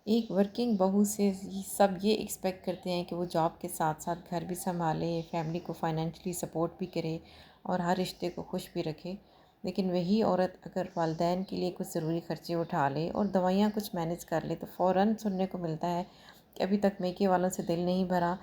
ایک ورکنگ بہو سے سب یہ ایکسپیکٹ کرتے ہیں کہ وہ جاب کے ساتھ ساتھ گھر بھی سنبھالے، فیملی کو فائنینشلی سپورٹ بھی کرے اور ہر رشتے کو خوش بھی رکھے۔ لیکن وہی عورت اگر والدین کے لیے کچھ ضروری خرچے اٹھا لے اور دوائیاں کچھ مینیج کر لے تو فوراً سننے کو ملتا ہے کہ ابھی تک میکے والوں سے دل نہیں بھرا،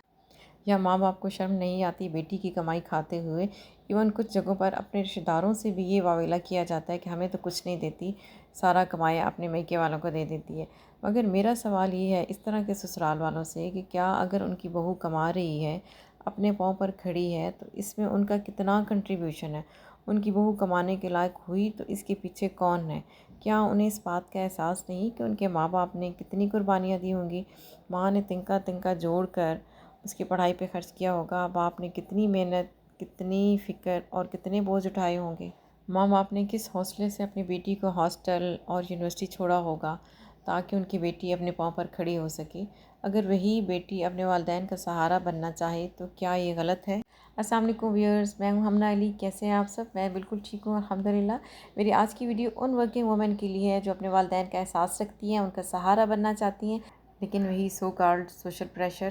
یا ماں باپ کو شرم نہیں آتی بیٹی کی کمائی کھاتے ہوئے۔ ایون کچھ جگہوں پر اپنے رشتہ داروں سے بھی یہ واویلا کیا جاتا ہے کہ ہمیں تو کچھ نہیں دیتی، سارا کمایا اپنے میکے والوں کو دے دیتی ہے۔ مگر میرا سوال یہ ہے اس طرح کے سسرال والوں سے کہ کیا اگر ان کی بہو کما رہی ہے، اپنے پاؤں پر کھڑی ہے، تو اس میں ان کا کتنا کنٹریبیوشن ہے؟ ان کی بہو کمانے کے لائق ہوئی تو اس کے پیچھے کون ہے؟ کیا انہیں اس بات کا احساس نہیں کہ ان کے ماں باپ نے کتنی قربانیاں دی ہوں گی؟ ماں نے تنکا تنکا جوڑ کر اس کی پڑھائی پہ خرچ کیا ہوگا، باپ نے کتنی محنت، کتنی فکر اور کتنے بوجھ اٹھائے ہوں گے۔ ماں باپ نے کس حوصلے سے اپنی بیٹی کو ہاسٹل اور یونیورسٹی چھوڑا ہوگا تاکہ ان کی بیٹی اپنے پاؤں پر کھڑی ہو سکے۔ اگر وہی بیٹی اپنے والدین کا سہارا بننا چاہے تو کیا یہ غلط ہے؟ السلام علیکم ویورز، میں ہوں ہمنا علی۔ کیسے ہیں آپ سب؟ میں بالکل ٹھیک ہوں الحمدللہ۔ میری آج کی ویڈیو ان ورکنگ وومن کے لیے ہے جو اپنے والدین کا احساس رکھتی ہیں، ان کا سہارا بننا چاہتی ہیں، لیکن وہی سو کالڈ سوشل پریشر،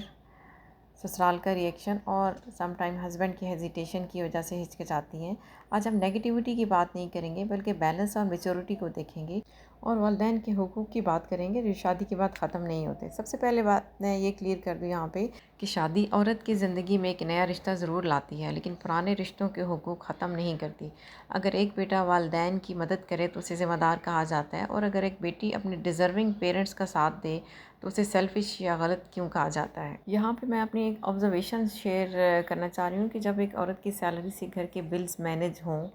سسرال کا ریئیکشن اور سم ٹائم ہسبینڈ کی ہیزیٹیشن کی وجہ سے ہچکچاتی ہیں۔ آج ہم نیگیٹیوٹی کی بات نہیں کریں گے بلکہ بیلنس اور میچورٹی کو دیکھیں گے اور والدین کے حقوق کی بات کریں گے جو شادی کے بعد ختم نہیں ہوتے۔ سب سے پہلے بات میں یہ کلیئر کر دوں یہاں پہ کہ شادی عورت کی زندگی میں ایک نیا رشتہ ضرور لاتی ہے لیکن پرانے رشتوں کے حقوق ختم نہیں کرتی۔ اگر ایک بیٹا والدین کی مدد کرے تو اسے ذمہ دار کہا جاتا ہے، اور اگر ایک بیٹی اپنے ڈیزرونگ پیرنٹس کا ساتھ دے تو اسے سیلفش یا غلط کیوں کہا جاتا ہے؟ یہاں پہ میں اپنی ایک آبزرویشن شیئر کرنا چاہ رہی ہوں کہ جب ایک عورت کی سیلری سے گھر کے بلز مینیج ہوں،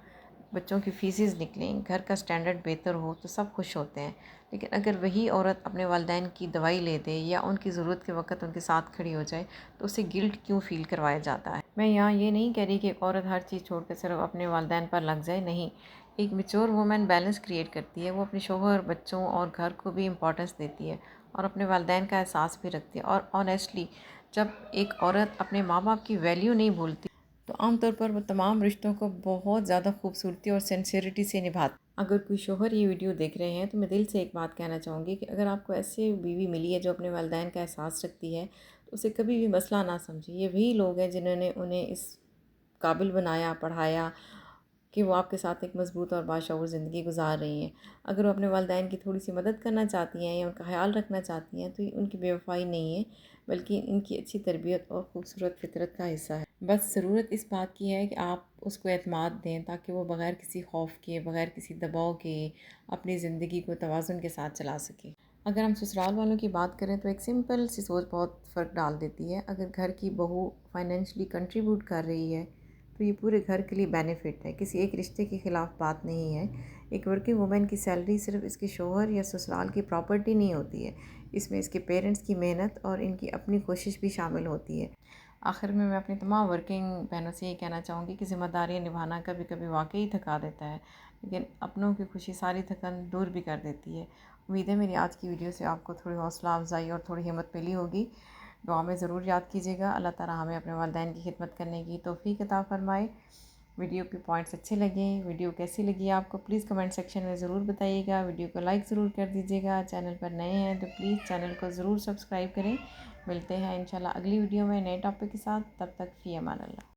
بچوں کی فیسز نکلیں، گھر کا سٹینڈرڈ بہتر ہو تو سب خوش ہوتے ہیں۔ لیکن اگر وہی عورت اپنے والدین کی دوائی لے دے یا ان کی ضرورت کے وقت ان کے ساتھ کھڑی ہو جائے تو اسے گلٹ کیوں فیل کروایا جاتا ہے؟ میں یہاں یہ نہیں کہہ رہی کہ ایک عورت ہر چیز چھوڑ کر صرف اپنے والدین پر لگ جائے، نہیں۔ ایک میچور وومن بیلنس کریٹ کرتی ہے، وہ اپنے شوہر، بچوں اور گھر کو بھی امپورٹنس دیتی ہے اور اپنے والدین کا احساس بھی رکھتی ہے۔ اور آنیسٹلی جب ایک عورت اپنے ماں باپ کی ویلیو نہیں بھولتی تو عام طور پر وہ تمام رشتوں کو بہت زیادہ خوبصورتی اور سنسیئرٹی سے نبھاتی۔ اگر کوئی شوہر یہ ویڈیو دیکھ رہے ہیں تو میں دل سے ایک بات کہنا چاہوں گی کہ اگر آپ کو ایسے بیوی ملی ہے جو اپنے والدین کا احساس رکھتی ہے تو اسے کبھی بھی مسئلہ نہ سمجھے۔ یہ وہی لوگ ہیں جنہوں نے انہیں اس قابل بنایا، پڑھایا کہ وہ آپ کے ساتھ ایک مضبوط اور باشعور زندگی گزار رہی ہیں۔ اگر وہ اپنے والدین کی تھوڑی سی مدد کرنا چاہتی ہیں یا ان کا خیال رکھنا چاہتی ہیں تو یہ ان کی بے وفائی نہیں ہے بلکہ ان کی اچھی تربیت اور خوبصورت فطرت کا حصہ ہے۔ بس ضرورت اس بات کی ہے کہ آپ اس کو اعتماد دیں تاکہ وہ بغیر کسی خوف کے، بغیر کسی دباؤ کے اپنی زندگی کو توازن کے ساتھ چلا سکے۔ اگر ہم سسرال والوں کی بات کریں تو ایک سمپل سی سوچ بہت فرق ڈال دیتی ہے۔ اگر گھر کی بہو فائنینشلی کنٹریبیوٹ کر رہی ہے تو یہ پورے گھر کے لیے بینیفٹ ہے، کسی ایک رشتے کے خلاف بات نہیں ہے۔ ایک ورکنگ وومن کی سیلری صرف اس کے شوہر یا سسرال کی پراپرٹی نہیں ہوتی ہے، اس میں اس کے پیرنٹس کی محنت اور ان کی اپنی کوشش بھی شامل ہوتی ہے۔ آخر میں اپنی تمام ورکنگ بہنوں سے یہ کہنا چاہوں گی کہ ذمہ داریاں نبھانا کبھی کبھی واقعی تھکا دیتا ہے، لیکن اپنوں کی خوشی ساری تھکن دور بھی کر دیتی ہے۔ امید ہے میری آج کی ویڈیو سے آپ کو تھوڑی حوصلہ افزائی اور تھوڑی ہمت ملی ہوگی۔ دعا میں ضرور یاد کیجیے گا۔ اللہ تعالیٰ ہمیں اپنے والدین کی خدمت کرنے کی توفیق عطا فرمائے۔ ویڈیو کے پوائنٹس اچھے لگیں، ویڈیو کیسی لگی آپ کو پلیز کمنٹ سیکشن میں ضرور بتائیے گا۔ ویڈیو کو لائک ضرور کر دیجیے گا۔ چینل پر نئے ہیں تو پلیز چینل کو ضرور سبسکرائب کریں۔ ملتے ہیں انشاءاللہ اگلی ویڈیو میں نئے ٹاپک کے ساتھ، تب تک فی امان اللہ۔